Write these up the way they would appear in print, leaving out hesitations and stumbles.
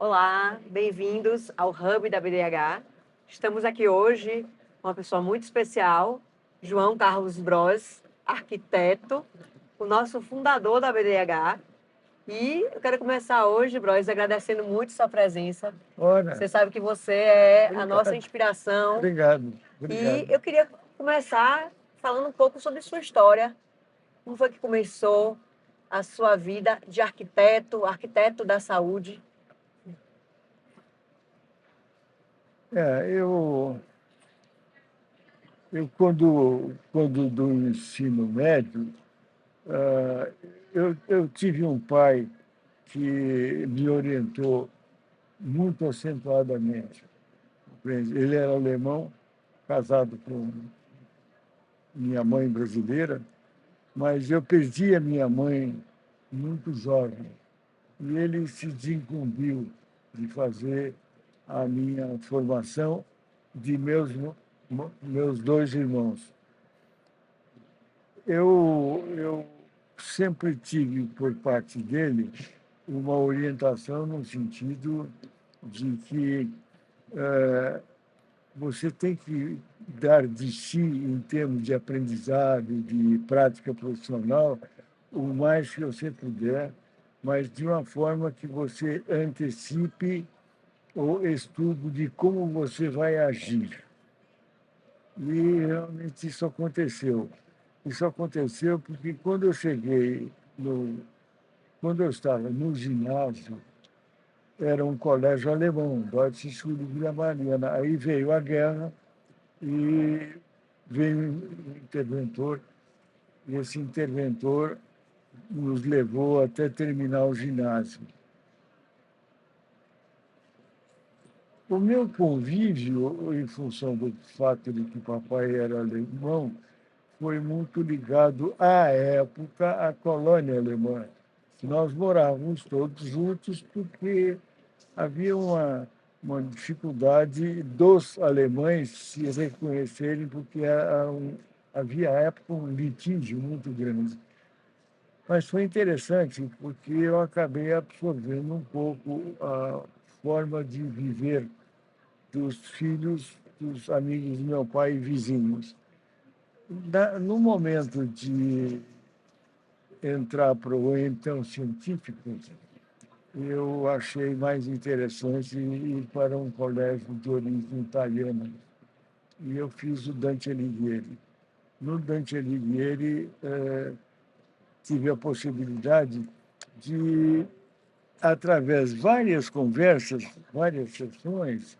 Olá, bem-vindos ao Hub da BDH. Estamos aqui hoje com uma pessoa muito especial, João Carlos Bros, arquiteto, o nosso fundador da BDH. E eu quero começar hoje, Bros, agradecendo muito sua presença. Ora, Você sabe que você é a nossa obrigado, inspiração. obrigado, E obrigado. eu queria começar falando um pouco sobre sua história. Como foi que começou a sua vida de arquiteto, arquiteto da saúde? Eu quando do ensino médio, ah, eu tive um pai que me orientou muito acentuadamente. Ele era alemão, casado com minha mãe brasileira, mas eu perdi a minha mãe muito jovem. E ele se desincumbiu de fazer a minha formação de meus dois irmãos. Eu sempre tive, por parte dele, uma orientação no sentido de que você tem que dar de si, em termos de aprendizado, de prática profissional, o mais que você puder, mas de uma forma que você antecipe o estudo de como você vai agir. E realmente isso aconteceu. Isso aconteceu porque quando eu estava no ginásio, era um colégio alemão, Deutsche Schule Vila Mariana. Aí veio a guerra e veio um interventor, e esse interventor nos levou até terminar o ginásio. O meu convívio, em função do fato de que papai era alemão, foi muito ligado, à época, à colônia alemã. Nós morávamos todos juntos porque havia uma dificuldade dos alemães se reconhecerem, porque havia, à época, um litígio muito grande. Mas foi interessante, porque eu acabei absorvendo um pouco a forma de viver dos filhos dos amigos do meu pai e vizinhos. No momento de entrar para o então científico, eu achei mais interessante ir para um colégio de origem italiana. E eu fiz o Dante Alighieri. No Dante Alighieri, tive a possibilidade de, através de várias conversas, várias sessões,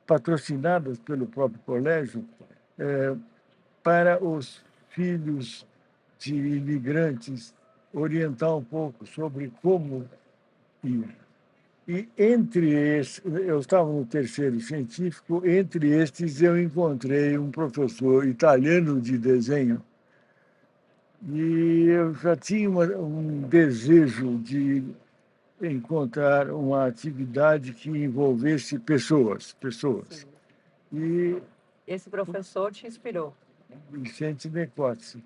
patrocinadas pelo próprio colégio, para os filhos de imigrantes, orientar um pouco sobre como ir. E entre esses, eu estava no terceiro científico, entre estes eu encontrei um professor italiano de desenho e eu já tinha um desejo de encontrar uma atividade que envolvesse pessoas. Sim. E Esse professor te inspirou. Vicente Decote,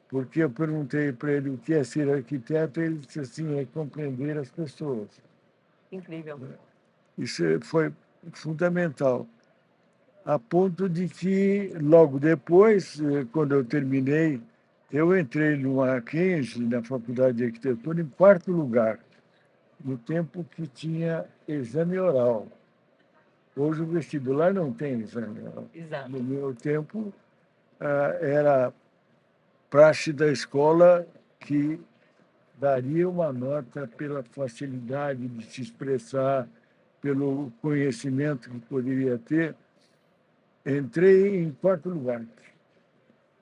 porque eu perguntei para ele o que é ser arquiteto, e ele disse assim, é compreender as pessoas. Incrível. Isso foi fundamental, a ponto de que, logo depois, quando eu terminei, eu entrei no Mackenzie, na Faculdade de Arquitetura, em quarto lugar, no tempo que tinha exame oral. Hoje o vestibular não tem exame oral. Exato. No meu tempo, era praxe da escola que daria uma nota pela facilidade de se expressar, pelo conhecimento que poderia ter. Entrei em quarto lugar,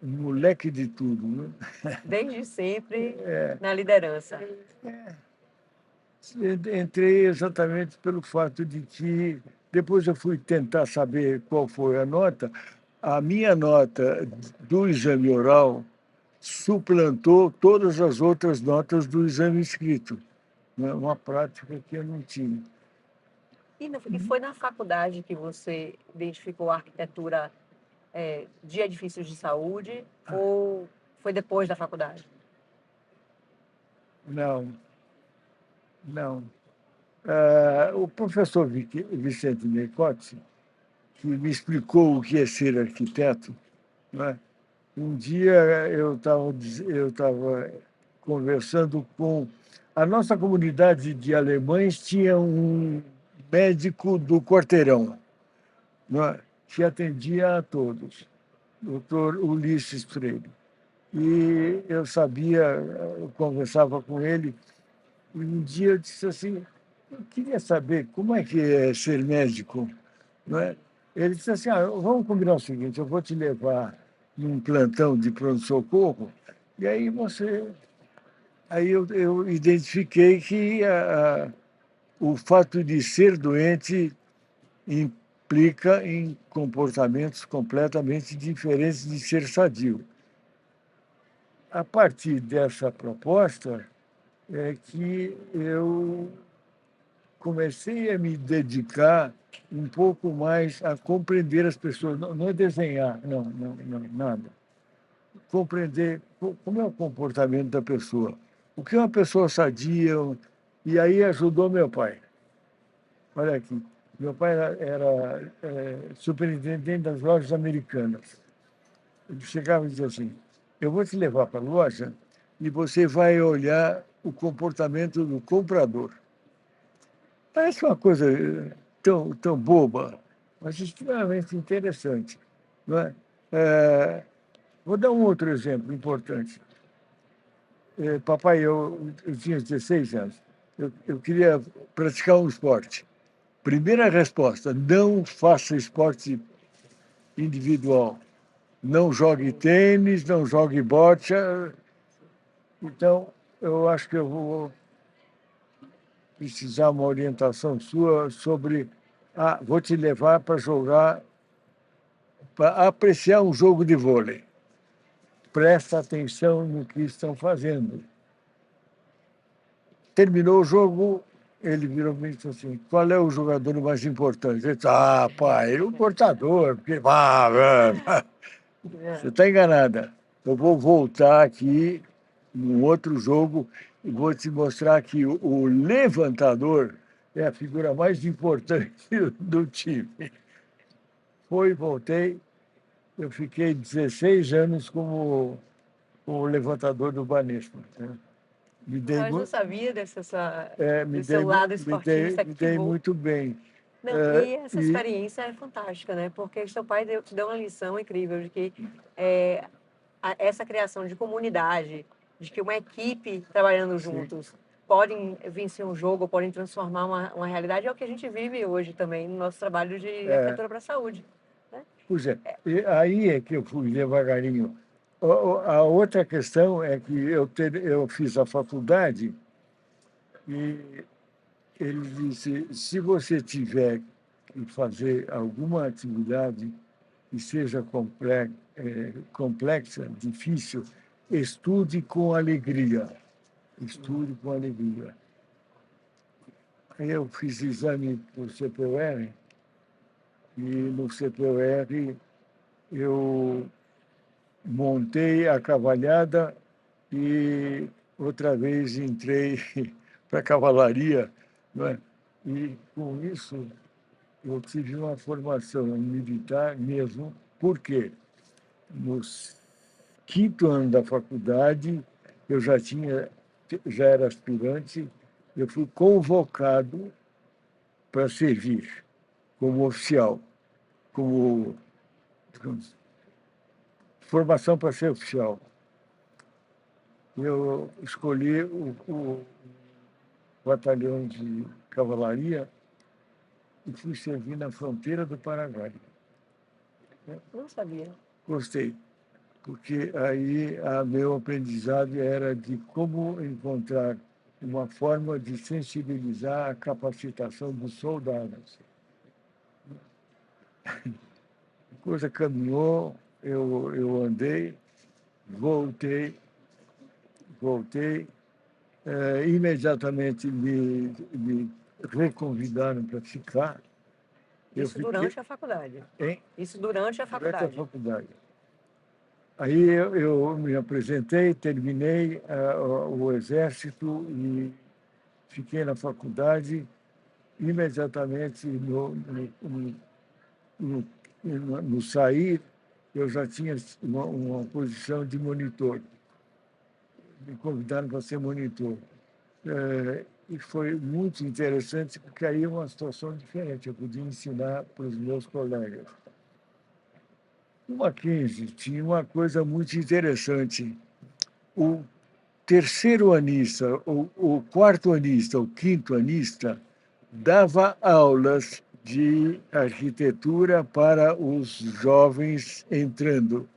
um moleque de tudo, né? Desde sempre na liderança. Entrei exatamente pelo fato de que, depois eu fui tentar saber qual foi a nota, a minha nota do exame oral suplantou todas as outras notas do exame escrito, né? Uma prática que eu não tinha. E foi na faculdade que você identificou a arquitetura de edifícios de saúde ou foi depois da faculdade? Não, não. O professor Vicente Necote, que me explicou o que é ser arquiteto, né? Um dia eu estava conversando com... A nossa comunidade de alemães tinha um médico do quarteirão, né, que atendia a todos, doutor Ulisses Freire. E eu conversava com ele, e um dia eu disse assim, eu queria saber como é que é ser médico, não é? Ele disse assim, vamos combinar o seguinte, eu vou te levar num plantão de pronto-socorro, e aí você... Aí eu identifiquei que o fato de ser doente implica em comportamentos completamente diferentes de ser sadio. A partir dessa proposta é que eu comecei a me dedicar um pouco mais a compreender as pessoas, não é desenhar, não, nada. Compreender como é o comportamento da pessoa. O que é uma pessoa sadia, e aí ajudou meu pai. Olha aqui, meu pai era superintendente das lojas americanas. Ele chegava e dizia assim, eu vou te levar para a loja e você vai olhar o comportamento do comprador. Parece uma coisa tão boba, mas extremamente interessante. Não é? Vou dar um outro exemplo importante. Papai, eu tinha 16 anos, eu queria praticar um esporte. Primeira resposta, não faça esporte individual. Não jogue tênis, não jogue bote. Então, eu acho que eu vou precisar uma orientação sua sobre... vou te levar para jogar, para apreciar um jogo de vôlei. Presta atenção no que estão fazendo. Terminou o jogo, ele virou para mim e disse assim, qual é o jogador mais importante? Ele disse, pai, o portador, porque... Você está enganada. Eu vou voltar aqui num outro jogo e vou te mostrar que o levantador é a figura mais importante do time. Voltei, eu fiquei 16 anos como o levantador do Banespa, né? Mas não sabia desse Me seu dei, lado me dei, esportista, me que dei bom. muito bem. Não, e essa E experiência é fantástica, né? Porque seu pai te deu uma lição incrível de que essa criação de comunidade, de que uma equipe trabalhando sim, juntos podem vencer um jogo, podem transformar uma realidade, é o que a gente vive hoje também no nosso trabalho de é, arquitetura para a saúde, né? pois é, e aí é que eu fui devagarinho. A outra questão é que eu fiz a faculdade e ele disse, se você tiver que fazer alguma atividade que seja complexa, difícil, estude com alegria. Estude com alegria. Aí eu fiz exame para o CPUR e no CPUR eu montei a cavalhada e outra vez entrei para a cavalaria, não é? E com isso eu tive uma formação militar mesmo, porque no quinto ano da faculdade eu já era aspirante, eu fui convocado para servir como oficial, como digamos, formação para ser oficial. Eu escolhi o batalhão de cavalaria e fui servir na fronteira do Paraguai. Não sabia. Gostei, porque aí meu aprendizado era de como encontrar uma forma de sensibilizar a capacitação dos soldados. A coisa caminhou, eu andei, voltei, imediatamente me reconvidaram para ficar. Isso durante a faculdade. Hein? Isso durante a Durante a faculdade. faculdade. Aí eu me apresentei, terminei o exército e fiquei na faculdade imediatamente no sair, eu já tinha uma posição de monitor. Me convidaram para ser monitor. E foi muito interessante, porque aí é uma situação diferente. Eu podia ensinar para os meus colegas. No Mackenzie tinha uma coisa muito interessante. O terceiro anista, o quarto anista, o quinto anista, dava aulas de arquitetura para os jovens entrando,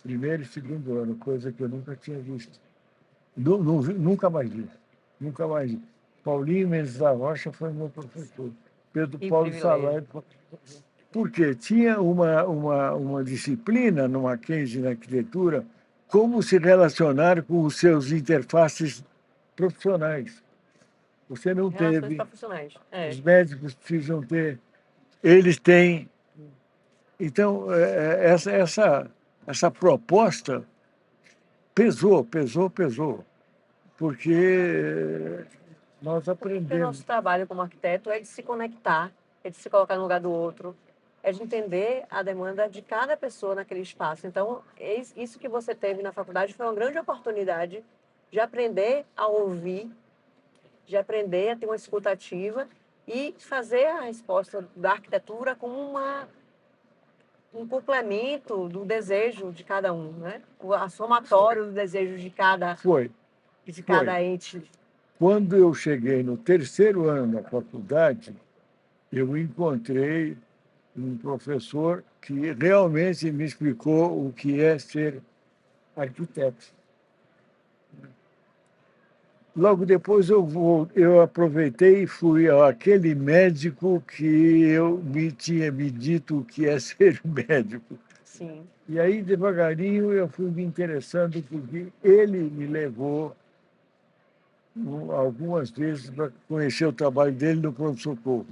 primeiro e segundo ano, coisa que eu nunca tinha visto. Nunca mais vi. Nunca mais vi. Paulinho Mendes da Rocha foi meu professor. Pedro Que Paulo privilégio. Salai. Porque tinha uma disciplina no Mackenzie na arquitetura, como se relacionar com os seus interfaces profissionais. Você não Relações teve, profissionais. os médicos precisam ter, eles têm. Então, essa proposta pesou, porque nós Porque o aprendemos. nosso trabalho como arquiteto é de se conectar, é de se colocar no lugar do outro, é de entender a demanda de cada pessoa naquele espaço. Então, isso que você teve na faculdade foi uma grande oportunidade de aprender a ouvir, de aprender a ter uma escuta ativa e fazer a resposta da arquitetura como um complemento do desejo de cada um, né? A somatório do desejo Foi, de foi. cada ente. Quando eu cheguei no terceiro ano da faculdade, eu encontrei um professor que realmente me explicou o que é ser arquiteto. Logo depois eu aproveitei e fui àquele médico que me tinha me dito o que é ser médico. Sim. E aí, devagarinho, eu fui me interessando, porque ele me levou algumas vezes para conhecer o trabalho dele no pronto-socorro.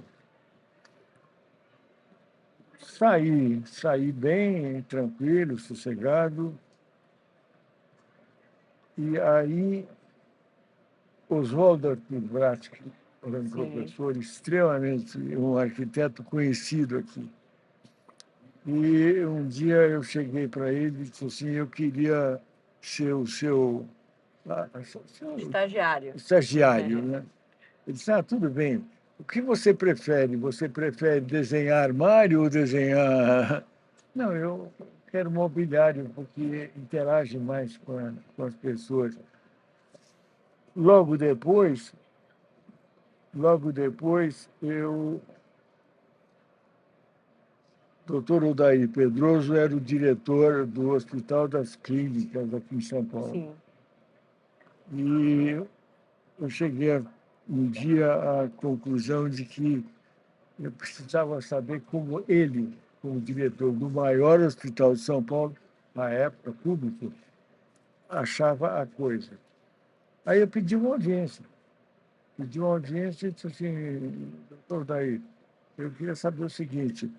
Saí bem, tranquilo, sossegado. E aí, Oswaldo Arthur Bratsky era um professor extremamente, um arquiteto conhecido aqui. E um dia eu cheguei para ele e disse assim, eu queria ser o seu Estagiário. estagiário, né? Ele disse, tudo bem. O que você prefere? Você prefere desenhar armário ou desenhar... Não, eu quero mobiliário, porque interage mais com as pessoas. Logo depois, o doutor Odair Pedroso era o diretor do Hospital das Clínicas aqui em São Paulo. Sim. E eu cheguei um dia à conclusão de que eu precisava saber como ele, como diretor do maior hospital de São Paulo, na época, público, achava a coisa. Aí eu pedi uma audiência. E disse assim, doutor Odair, eu queria saber o seguinte,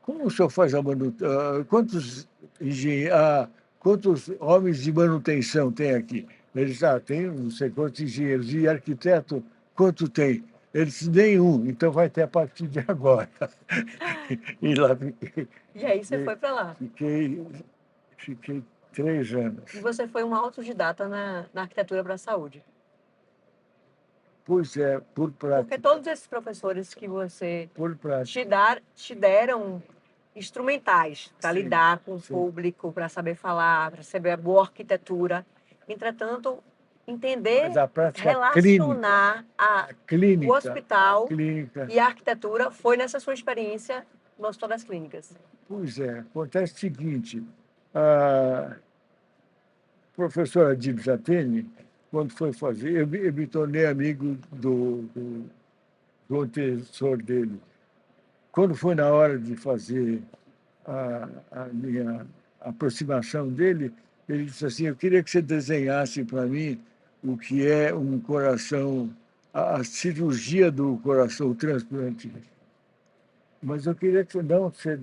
como o senhor faz a manutenção? Quantos homens de manutenção tem aqui? Ele disse, tem não sei quantos engenheiros. E arquiteto, quanto tem? Ele disse, nenhum, então vai ter a partir de agora. E lá fiquei. E aí você foi para lá. Fiquei 3 anos. E você foi um autodidata na arquitetura para a saúde. Pois é, por prática. Porque todos esses professores que você Por prática. te deram instrumentais para Sim, lidar com o sim. público, para saber falar, para saber a boa arquitetura. Entretanto, entender, Mas a prática relacionar o clínica, hospital clínica. e a arquitetura foi nessa sua experiência no Hospital das Clínicas. Pois é, acontece o seguinte, a professora Adib Jatene, quando foi fazer, eu me tornei amigo do antecessor dele. Quando foi na hora de fazer a minha aproximação dele, ele disse assim, eu queria que você desenhasse para mim o que é um coração, a cirurgia do coração, o transplante. Mas eu queria que você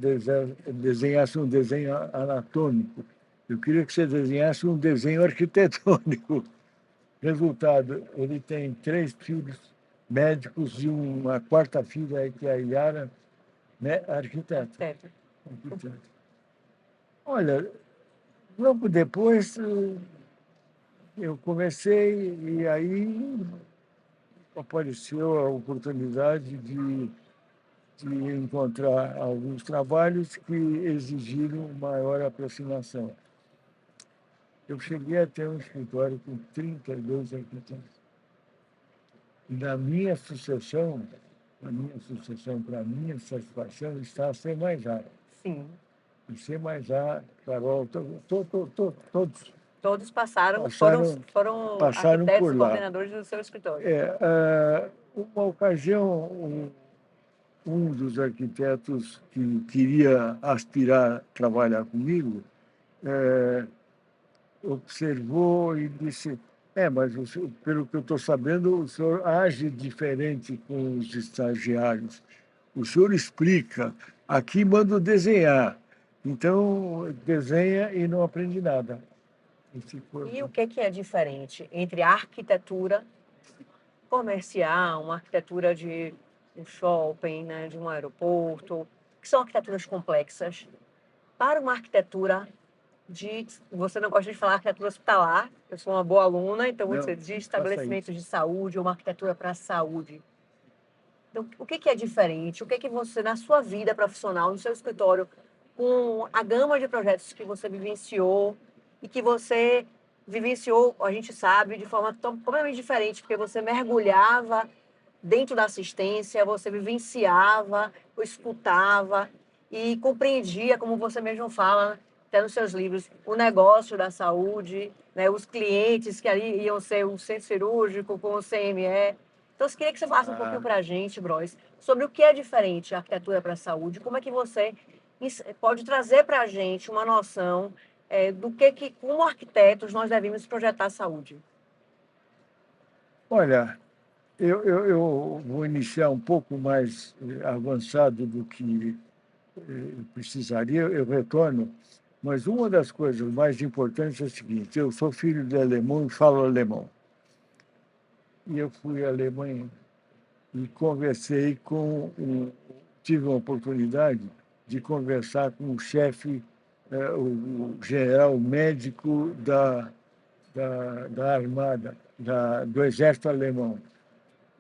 desenhasse um desenho anatômico, eu queria que você desenhasse um desenho arquitetônico. Resultado, ele tem 3 filhos médicos e uma quarta filha, que é a Yara, né, arquiteta. Arquiteto. Arquiteta. Olha, logo depois eu comecei e aí apareceu a oportunidade de encontrar alguns trabalhos que exigiram maior aproximação. Eu cheguei a ter um escritório com 32 arquitetos. E na minha sucessão, para minha satisfação, está a C mais A. Sim. E C mais A, Carol, todos Todos passaram, passaram, foram passaram arquitetos por e lá. coordenadores do seu escritório. Uma ocasião, um dos arquitetos que queria aspirar a trabalhar comigo observou e disse: mas pelo que eu estou sabendo, o senhor age diferente com os estagiários. O senhor explica, aqui mando desenhar. Então, desenha e não aprende nada. E o que é diferente entre a arquitetura comercial, uma arquitetura de um shopping, né, de um aeroporto, que são arquiteturas complexas, para uma arquitetura de... Você não gosta de falar arquitetura hospitalar, eu sou uma boa aluna, então você diz de estabelecimentos de saúde ou uma arquitetura para a saúde. Então, o que é diferente? O que você, na sua vida profissional, no seu escritório, com a gama de projetos que você vivenciou e que você vivenciou, a gente sabe, de forma completamente diferente, porque você mergulhava dentro da assistência, você vivenciava, escutava e compreendia, como você mesmo fala, até nos seus livros, o negócio da saúde, né, os clientes que ali iam ser o centro cirúrgico com o CME. Então, eu queria que você falasse um pouquinho para a gente, Bros, sobre o que é diferente a arquitetura para a saúde, como é que você pode trazer para a gente uma noção do que, como arquitetos, nós devemos projetar a saúde. Olha, eu vou iniciar um pouco mais avançado do que precisaria, eu retorno, mas uma das coisas mais importantes é o seguinte: eu sou filho de alemão e falo alemão. E eu fui à Alemanha e conversei tive a oportunidade de conversar com o chefe, o general médico da Armada, do Exército Alemão.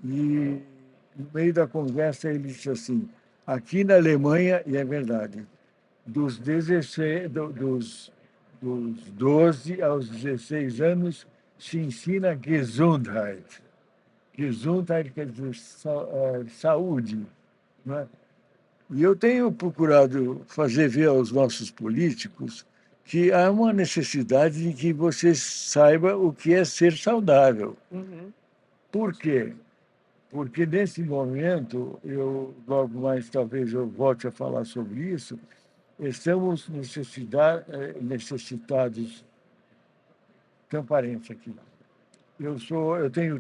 E, no meio da conversa, ele disse assim: aqui na Alemanha, e é verdade, dos 12 aos 16 anos se ensina Gesundheit. Gesundheit quer dizer saúde. Não é? E eu tenho procurado fazer ver aos nossos políticos que há uma necessidade de que você saiba o que é ser saudável. Uhum. Por quê? Porque, nesse momento, logo mais talvez eu volte a falar sobre isso, estamos necessitados. Tem um parente aqui. Eu tenho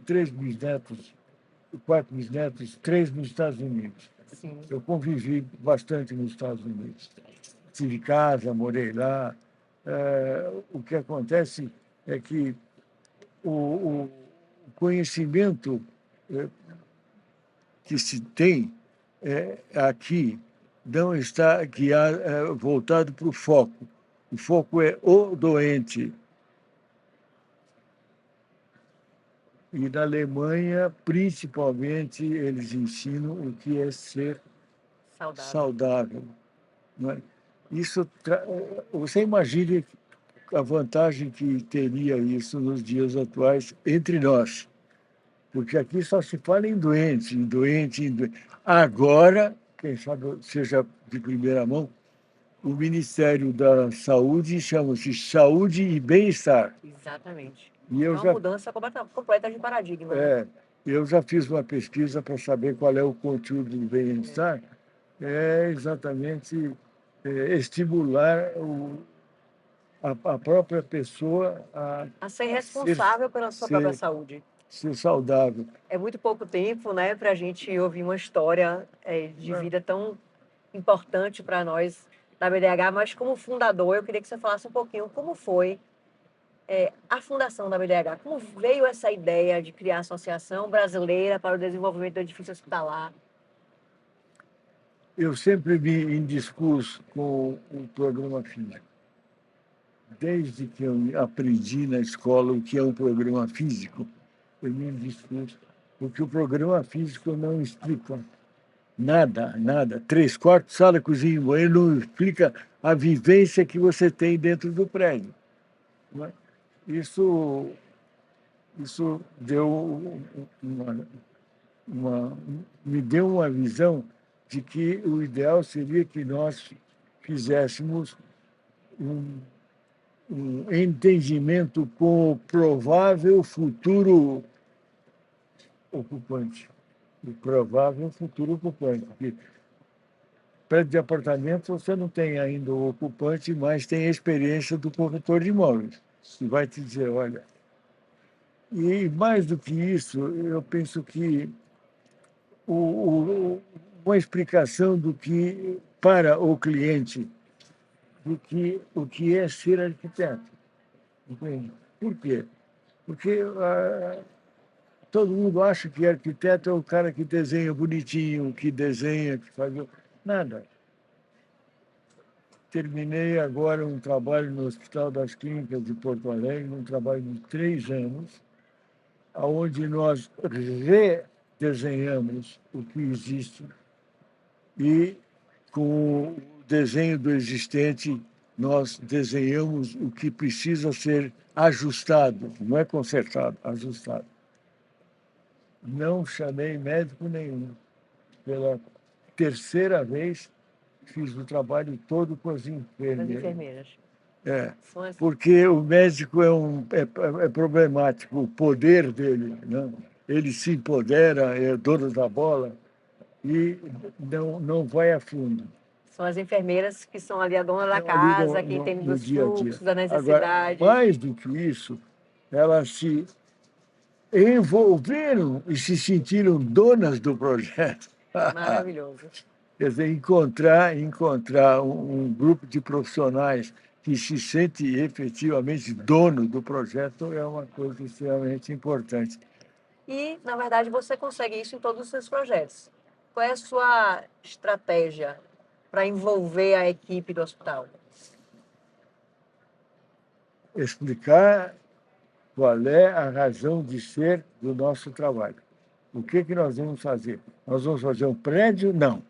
4 bisnetos, 3 nos Estados Unidos. Sim. Eu convivi bastante nos Estados Unidos. Tive casa, morei lá. O que acontece é que o conhecimento que se tem aqui não está voltado para o foco. O foco é o doente. E na Alemanha, principalmente, eles ensinam o que é ser saudável. Não é? Você imagine a vantagem que teria isso nos dias atuais entre nós. Porque aqui só se fala em doente, em doente, em doente. Agora, quem sabe seja de primeira mão, o Ministério da Saúde chama-se Saúde e Bem-Estar. Exatamente. E é uma mudança completa de paradigma. Eu já fiz uma pesquisa para saber qual é o conteúdo do bem-estar. É exatamente estimular a própria pessoa a ser responsável pela sua própria saúde. Ser saudável. É muito pouco tempo, né, para a gente ouvir uma história de vida tão importante para nós da BDH, mas como fundador, eu queria que você falasse um pouquinho como foi A fundação da BDH, como veio essa ideia de criar a Associação Brasileira para o Desenvolvimento do Edifício Hospitalar? Eu sempre me indispus com o programa físico. Desde que eu aprendi na escola o que é um programa físico, eu me indispus, porque o programa físico não explica nada, nada. 3 quartos, sala, cozinha e banheiro não explica a vivência que você tem dentro do prédio. Não é? Isso me deu uma visão de que o ideal seria que nós fizéssemos um entendimento com o provável futuro ocupante. O provável futuro ocupante. Porque prédio de apartamento você não tem ainda o ocupante, mas tem a experiência do corretor de imóveis, que vai te dizer, olha. E mais do que isso, eu penso que uma explicação do que, para o cliente, o que é ser arquiteto. Entende? Por quê? Porque todo mundo acha que arquiteto é o cara que desenha bonitinho, que desenha, que faz. Nada. Terminei agora um trabalho no Hospital das Clínicas de Porto Alegre, um trabalho de 3 anos, onde nós redesenhamos o que existe e, com o desenho do existente, nós desenhamos o que precisa ser ajustado, não é consertado, ajustado. Não chamei médico nenhum. Pela 3ª vez, fiz o trabalho todo com as Das enfermeiras. enfermeiras. Porque o médico é problemático, o poder dele, né? Ele se empodera, é dono da bola e não vai a fundo. São as enfermeiras que são ali a dona da Estão ali casa, que entendem dos dia a dia. fluxos, da Agora, necessidade. mais do que isso, elas se envolveram e se sentiram donas do projeto. Maravilhoso. Quer dizer, encontrar um grupo de profissionais que se sente efetivamente dono do projeto é uma coisa extremamente importante. E, na verdade, você consegue isso em todos os seus projetos. Qual é a sua estratégia para envolver a equipe do hospital? Explicar qual é a razão de ser do nosso trabalho. O que nós vamos fazer? Nós vamos fazer um prédio? Não.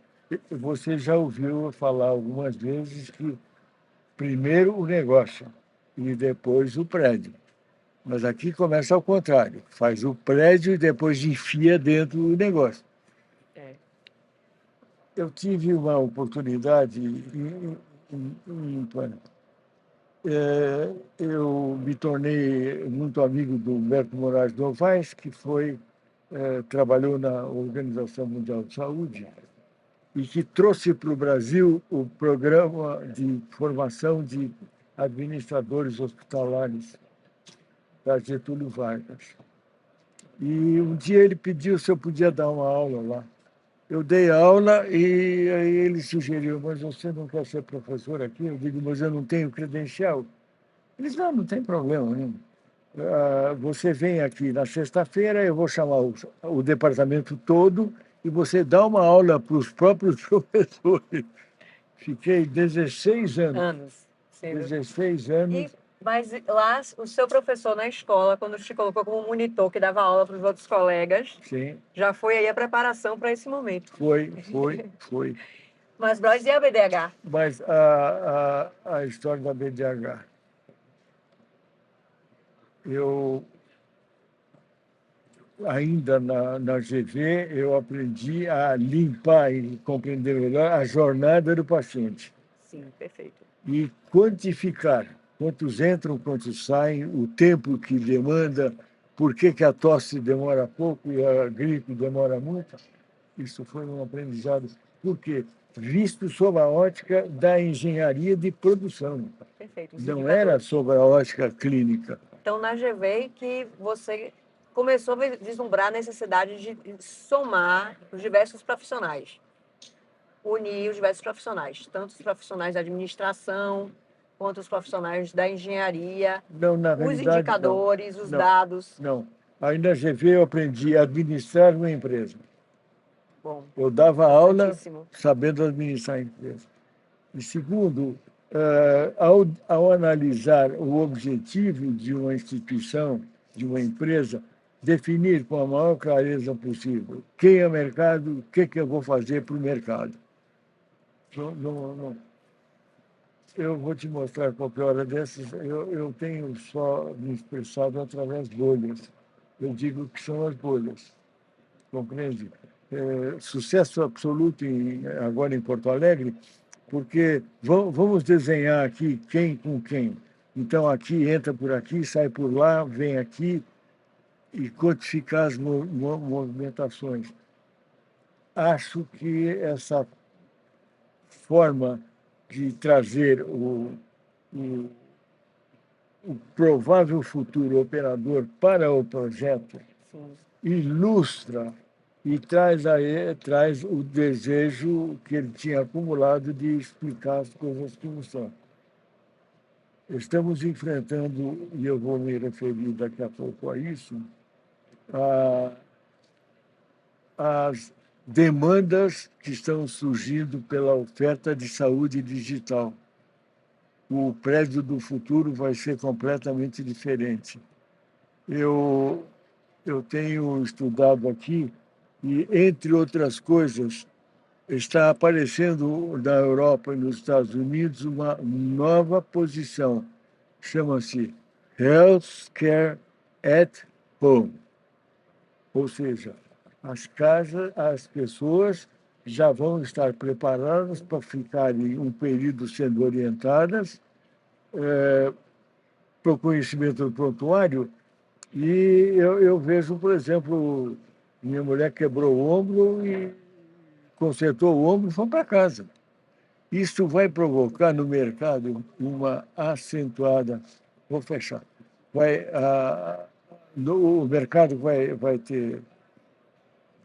Você já ouviu falar algumas vezes que primeiro o negócio e depois o prédio. Mas aqui começa ao contrário. Faz o prédio e depois enfia dentro do negócio. Eu tive uma oportunidade ímpar. Eu me tornei muito amigo do Humberto Moraes Novaes, que trabalhou na Organização Mundial de Saúde e que trouxe para o Brasil o programa de formação de administradores hospitalares da Getúlio Vargas. E um dia ele pediu se eu podia dar uma aula lá. Eu dei aula e aí ele sugeriu, mas você não quer ser professor aqui? Eu digo, mas eu não tenho credencial. Ele disse, não tem problema nenhum. Você vem aqui na sexta-feira, eu vou chamar o departamento todo e você dá uma aula para os próprios professores. Fiquei 16 anos. 16 anos. Mas lá, o seu professor na escola, quando te colocou como monitor, que dava aula para os outros colegas, sim, já foi aí a preparação para esse momento. Foi. Mas, Bros, e a BDH? Mas a história da BDH. Eu, ainda na GV, eu aprendi a limpar e compreender melhor a jornada do paciente. Sim, perfeito. E quantificar quantos entram, quantos saem, o tempo que demanda, por que a tosse demora pouco e a gripe demora muito. Isso foi um aprendizado. Por quê? Visto sob a ótica da engenharia de produção. Perfeito. Não era sob a ótica clínica. Então, na GV que você começou a vislumbrar a necessidade de somar os diversos profissionais, unir os diversos profissionais, tanto os profissionais da administração, quanto os profissionais da engenharia, Não, na os realidade, não. indicadores, os Não, dados. não. Aí na GV eu aprendi a administrar uma empresa. Bom, Eu dava aula importantíssimo. sabendo administrar a empresa. E segundo, ao analisar o objetivo de uma instituição, de uma empresa, definir com a maior clareza possível quem é o mercado, o que eu vou fazer para o mercado. Não. Eu vou te mostrar qualquer hora dessas. Eu tenho só me expressado através de bolhas. Eu digo que são as bolhas, compreende? Sucesso absoluto agora em Porto Alegre, porque vamos desenhar aqui quem com quem. Então, aqui entra por aqui, sai por lá, vem aqui e codificar as movimentações. Acho que essa forma de trazer o provável futuro operador para o projeto Sim. ilustra e traz o desejo que ele tinha acumulado de explicar as coisas como são. Estamos enfrentando, e eu vou me referir daqui a pouco a isso, as demandas que estão surgindo pela oferta de saúde digital. O prédio do futuro vai ser completamente diferente. Eu tenho estudado aqui e, entre outras coisas, está aparecendo na Europa e nos Estados Unidos uma nova posição, chama-se Healthcare at Home. Ou seja, as pessoas já vão estar preparadas para ficarem um período sendo orientadas para o conhecimento do prontuário. E eu vejo, por exemplo, minha mulher quebrou o ombro e consertou o ombro e foi para casa. Isso vai provocar no mercado uma acentuada. Vou fechar. O mercado vai ter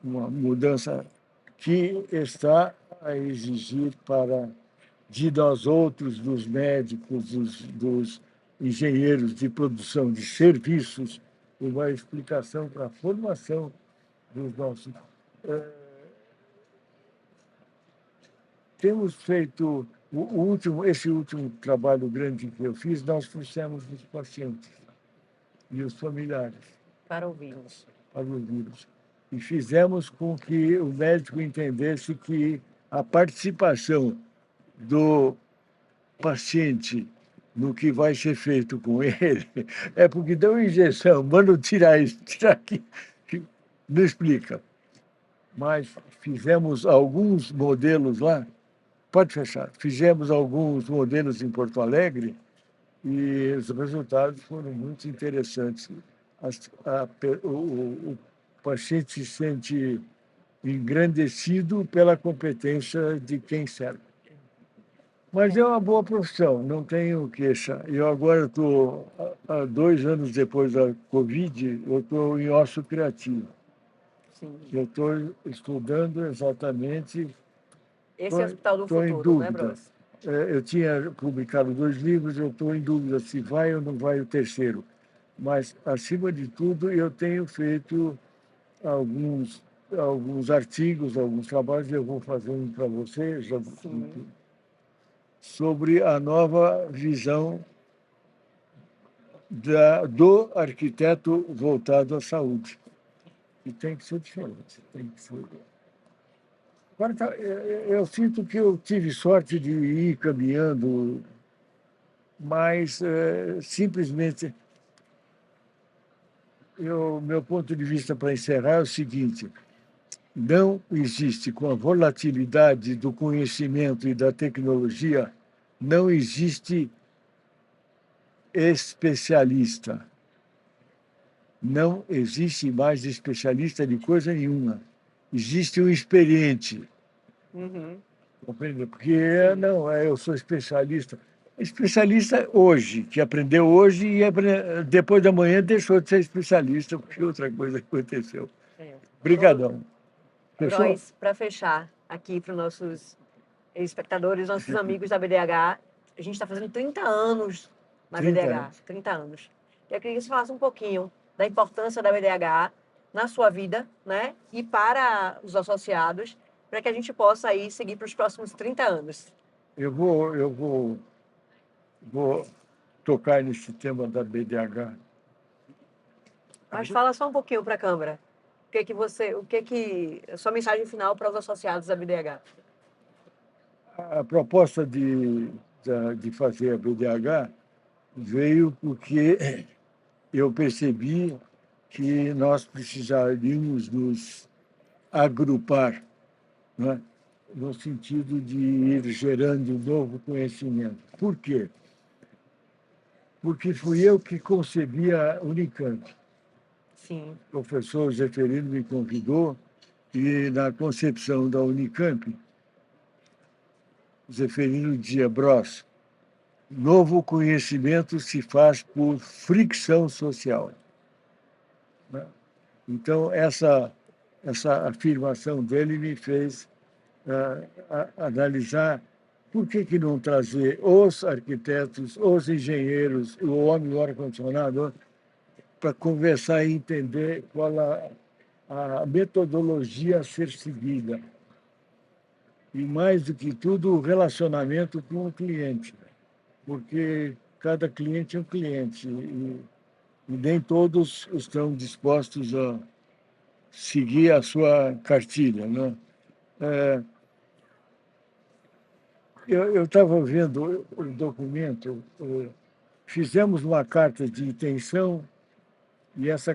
uma mudança que está a exigir de nós outros, dos médicos, dos engenheiros de produção de serviços, uma explicação para a formação dos nossos. Temos feito esse último trabalho grande que eu fiz, nós fizemos os pacientes e os familiares Para ouvirmos. para o vírus. E fizemos com que o médico entendesse que a participação do paciente no que vai ser feito com ele é porque deu injeção, manda tirar isso, tirar aqui. Não explica. Mas fizemos alguns modelos lá, pode fechar, fizemos alguns modelos em Porto Alegre e os resultados foram muito interessantes. O paciente se sente engrandecido pela competência de quem serve. Mas é uma boa profissão, não tenho queixa. Eu agora estou, há 2 anos depois da Covid, eu estou em ócio criativo. Sim. Eu estou estudando exatamente. Esse é o Hospital do Estou em Futuro, né, dúvida. Bros? Eu tinha publicado 2 livros, eu estou em dúvida se vai ou não vai o terceiro. Mas, acima de tudo, eu tenho feito alguns artigos, alguns trabalhos, eu vou fazer um para você, sobre a nova visão do arquiteto voltado à saúde. E tem que ser diferente. Tem que ser. Agora, eu sinto que eu tive sorte de ir caminhando, mas simplesmente meu ponto de vista para encerrar é o seguinte: não existe, com a volatilidade do conhecimento e da tecnologia, não existe especialista. Não existe mais especialista de coisa nenhuma. Existe um experiente. Uhum. Compreende? Porque eu sou especialista. Especialista hoje, que aprendeu hoje e depois da manhã deixou de ser especialista, porque outra coisa aconteceu. Obrigadão. Fechou? Bros, para fechar aqui para os nossos espectadores, nossos amigos da BDH, A gente está fazendo 30 anos na 30 BDH, anos. 30 anos. Eu queria que você falasse um pouquinho da importância da BDH na sua vida, né? E para os associados, para que a gente possa aí seguir para os próximos 30 anos. Vou tocar nesse tema da BDH. Mas fala só um pouquinho para a Câmara. A sua mensagem final para os associados da BDH? A proposta de fazer a BDH veio porque eu percebi que nós precisaríamos nos agrupar, né, no sentido de ir gerando novo conhecimento. Por quê? Porque fui eu que concebi a Unicamp. Sim. O professor Zeferino me convidou e, na concepção da Unicamp, Zeferino dizia: Bros, novo conhecimento se faz por fricção social. Então, essa afirmação dele me fez analisar por que não trazer os arquitetos, os engenheiros, o homem do ar-condicionado, para conversar e entender qual a metodologia a ser seguida. E, mais do que tudo, o relacionamento com o cliente, porque cada cliente é um cliente e nem todos estão dispostos a seguir a sua cartilha, né? Eu estava vendo o documento, fizemos uma carta de intenção e essa